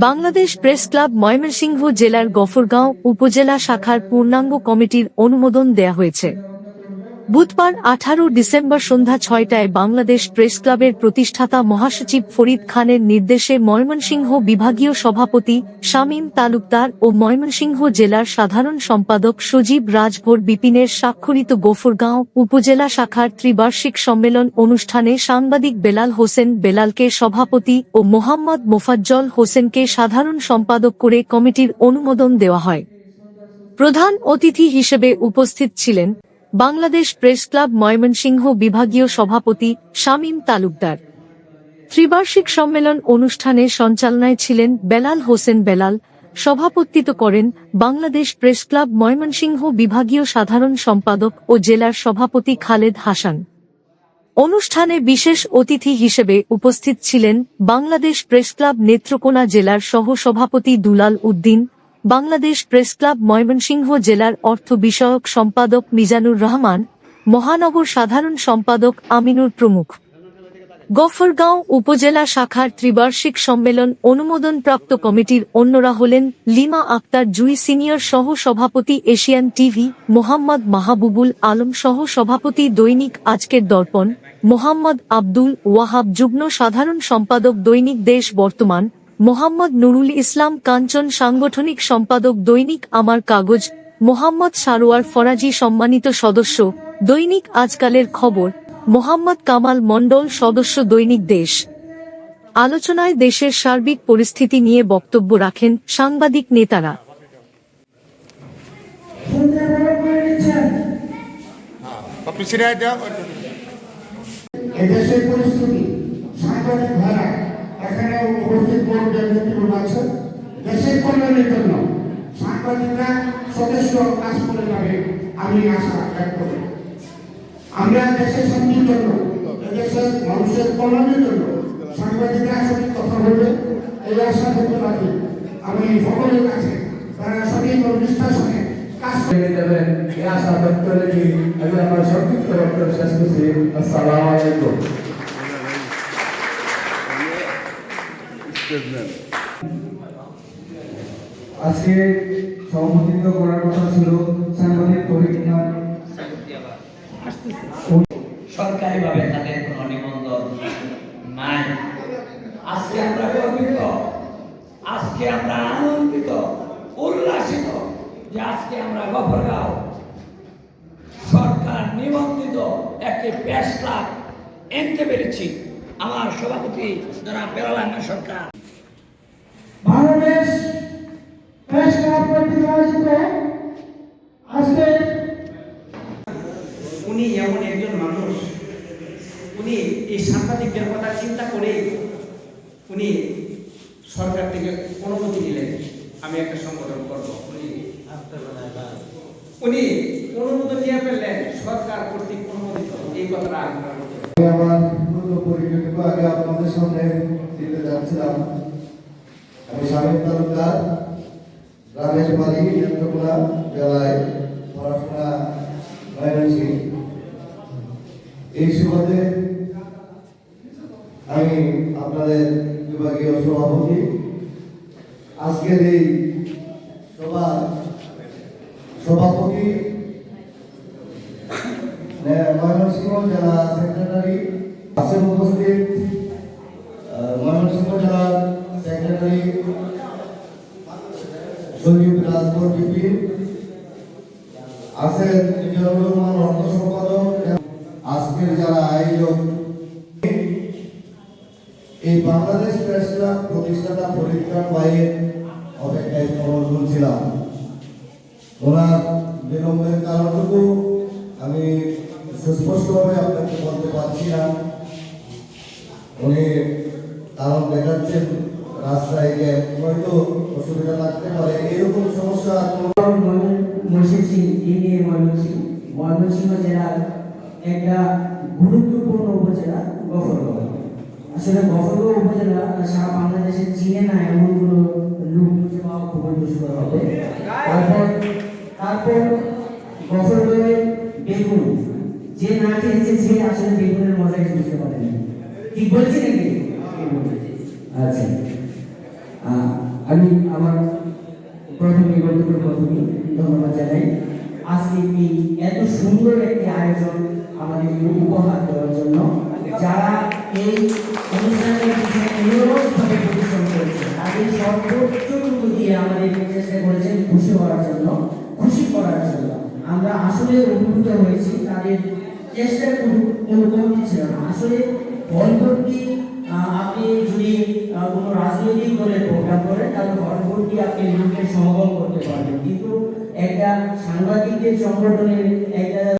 Bangladesh press club Mymensingh জেলার গফরগাঁও উপজেলা শাখার পূর্ণাঙ্গ কমিটির অনুমোদন দেয়া হয়েছে। বুধবার 18 ডিসেম্বর সন্ধ্যা 6টায় বাংলাদেশ প্রেস ক্লাবের প্রতিষ্ঠাতা মহাসচিব ফরিদ খানের নির্দেশে ময়মনসিংহ বিভাগীয় সভাপতি শামীম তালুকদার ও ময়মনসিংহ জেলার সাধারণ সম্পাদক সজীব রাজভর বিপিনের স্বাক্ষরিত গফরগাঁও উপজেলা শাখার ত্রিবার্ষিক সম্মেলন অনুষ্ঠানে সাংবাদিক বেলাল হোসেন বেলালকে সভাপতি ও মোহাম্মদ মোফাজ্জল হোসেনকে সাধারণ সম্পাদক করে কমিটির অনুমোদন দেওয়া হয়। প্রধান অতিথি হিসেবে উপস্থিত ছিলেন বাংলাদেশ প্রেস ক্লাব ময়মনসিংহ বিভাগীয় সভাপতি শামীম তালুকদার। ত্রিবার্ষিক সম্মেলন অনুষ্ঠানে সঞ্চালনায় ছিলেন বেলাল হোসেন বেলাল, সভাপতিত্ব করেন বাংলাদেশ প্রেস ক্লাব ময়মনসিংহ বিভাগীয় সাধারণ সম্পাদক ও জেলার সভাপতি খালেদ হাসান। অনুষ্ঠানে বিশেষ অতিথি হিসেবে উপস্থিত ছিলেন বাংলাদেশ প্রেস ক্লাব নেত্রকোনা জেলার সহ সভাপতি দুলাল উদ্দিন, বাংলাদেশ প্রেস ক্লাব ময়মনসিংহ জেলার অর্থ বিষয়ক সম্পাদক মিজানুর রহমান, মহানগর সাধারণ সম্পাদক আমিনুর প্রমুখ। গফরগাঁও উপজেলা শাখার ত্রিবার্ষিক সম্মেলন অনুমোদনপ্রাপ্ত কমিটির অন্যরা হলেন লিমা আক্তার জুই সিনিয়র সহ সভাপতি এশিয়ান টিভি, মোহাম্মদ মাহবুবুল আলম সহ সভাপতি দৈনিক আজকের দর্পণ, মোহাম্মদ আব্দুল ওয়াহাব যুগ্ম সাধারণ সম্পাদক দৈনিক দেশ বর্তমান, মোহাম্মদ নুরুল ইসলাম কাঞ্চন সাংগঠনিক সম্পাদক দৈনিক আমার কাগজ, মোহাম্মদ সারোয়ার ফরাজি সম্মানিত সদস্য দৈনিক আজকালের খবর, মোহাম্মদ কামাল মণ্ডল সদস্য দৈনিক দেশ। আলোচনায় দেশের সার্বিক পরিস্থিতি নিয়ে বক্তব্য রাখেন সাংবাদিক নেতারা। এদেশের পরিস্থিতি সাংবাদিক ভাইরা এখানে উপস্থিত ব্যক্তিগুলো আছেন, দেশের কল্যাণের জন্য সাংবাদিকরা সদস্য কাজ করে যাবে আমি আশা ব্যক্ত করি। আমরা দেশের শান্তির জন্য, দেশের মানুষের কল্যাণের জন্য সাংবাদিকরা সঠিক কথা বলবে এই আশা ব্যক্ত রাখি। আমি সকলের কাছে তারা সঠিক ও নিষ্ঠার সঙ্গে কাজ করে দেবেন এই আশা ব্যক্ত রেখে আমি আমার সংক্ষিপ্ত বক্তব্য শেষ করছি। আসসালামু আলাইকুম। আজকে সভাপতিত্ব করার কথা ছিল সাংবাদিক পরীক্ষা সরকারিভাবে তাদের কোনো নিবন্ধন নাই। আজকে আমরা গর্বিত, আজকে আমরা আনন্দিত, উল্লাসিত যে আজকে আমরা গফরগাঁও সরকার নিবন্ধিত একটি প্রেস ক্লাব এনতে পেরেছি। আমার সভাপতি যারা বেলাল আহমেদ সরকার বাংলাদেশ প্রেস ক্লাব কর্তৃক আয়োজিত আজকে উনি এমন একজন মানুষ, উনি এই সাংবাদিকদের কথা চিন্তা করে উনি সরকার থেকে অনুমতি নিলেন আমি একটা সংগঠন করব। উনি অনুমোদন নিয়ে ফেললেন, সরকার কর্তৃক অনুমোদিত, এই কথাটা আগ্রহ করতে আমার পূর্ব পরিচিত আগে আপনাদের সামনে দিতে যাচ্ছিলাম। আমি শামীম তালুকদার, রামেশ বাড়ি, নেত্রকোনা জেলায় পড়াশোনা হয়েছি। এই সুবাদে আমি আপনাদের বিভাগীয় সভাপতি। আজকের এই সভাপতি ময়মনসিংহ জেলা সেক্রেটারি আছেন উপস্থিত, ময়মনসিংহ জেলার সেক্রেটারি সজীব রাজভর বিপিন আছেন, রহমান অর্থ সম্পাদক। আজকের যারা আয়োজক, এই বাংলাদেশ প্রেস ক্লাব প্রতিষ্ঠাতা ফরিদ খান ভাইয়ের অপেক্ষায় ছিলাম। ওনার বিলম্বের কারণটুকু আমি সুস্পষ্টভাবে আপনাকে বলতে পারছি না। উনি কারণ দেখাচ্ছেন রাস্তায় গিয়ে হয়তো অসুবিধা লাগতে পারে, এরকম সমস্যা। ময়মনসিংহ জেলার একটা গুরুত্বপূর্ণ উপজেলা গফরগাঁও। আসলে গফরগাঁও উপজেলা সারা বাংলাদেশে চিনে না এমন কোনো লোক খুঁজে পাওয়া খুবই দুষ্কর হবে। তারপর গফরগাঁওয়ের বেগুন, যে না খেয়েছে সে আসলে বেগুনের মজাই বুঝতে পারেনি। ঠিক বলছি নাকি? আচ্ছা, আজকে এই এত সুন্দর একটি আয়োজন আমাদের উপহার দেওয়ার জন্য, যারা এই অনুষ্ঠানের পিছনে নিরলসভাবে পরিশ্রম করেছে, তাদের সর্বোচ্চটুকু দিয়ে আমাদেরকে চেষ্টা করেছেন খুশি করার জন্য। আমরা আসলে অভিভূত হয়েছি, তাদের চেষ্টার কোনো কমতি ছিল না। আসলে হলভর্তি আপনি যদি কোনো রাজনৈতিক দলের প্রোগ্রাম করেন তাহলে হলভর্তি আপনি লোকের সমাগম করতে পারবেন, কিন্তু একটা সাংবাদিকদের সংগঠনের একটা